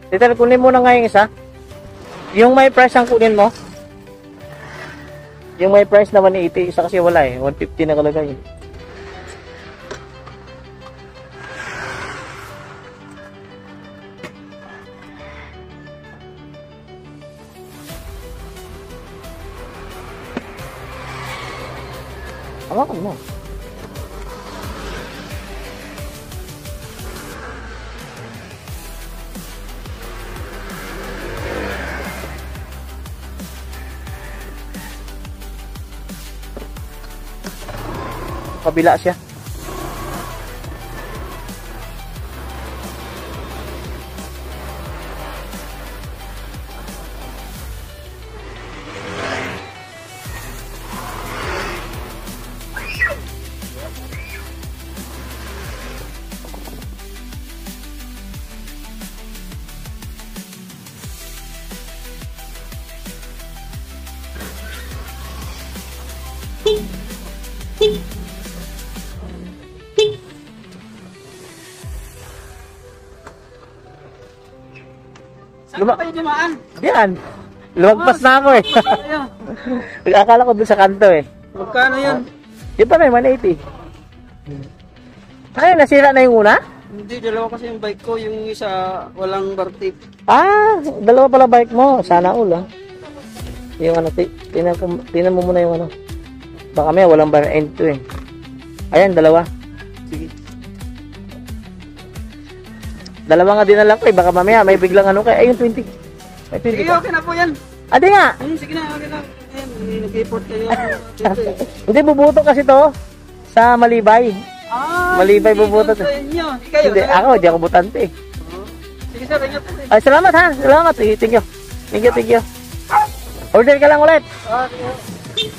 Dito, kunin mo na nga yung isa. Yung may price ang kunin mo. Yung may price na 180, isa kasi wala eh. 150 na kalagay. Hawakan mo. Kabila siya. Saan kayo dumaan? Diyan. Lumagpas na ako eh. Akala ko doon sa kanto eh. Magkano yun? Yun pa may 180. Ay, nasira na yung una? Hindi, dalawa kasi yung bike ko. Yung isa walang bar tape. Ah, dalawa pala bike mo. Sana all ah. Yung ano, tinan mo muna yung ano. Baka may walang bar end to eh. Ayan, dalawa. Sige. Dalawa nga dinala ko eh. Baka mamaya may biglang ano kaya. Ayun, 20. May 20 Sige, pa. okay na po yan. Adi nga. Sige na, okay na. Ayan, nag-report kayo. Hindi, bubuto kasi to sa Malibay. Malibay bubuto to. Hindi, ako, di ako butante eh. Sige sir, ingat. Ay, salamat ha. Salamat. Thank you. Thank you, thank you. Order ka lang ulit. Sige.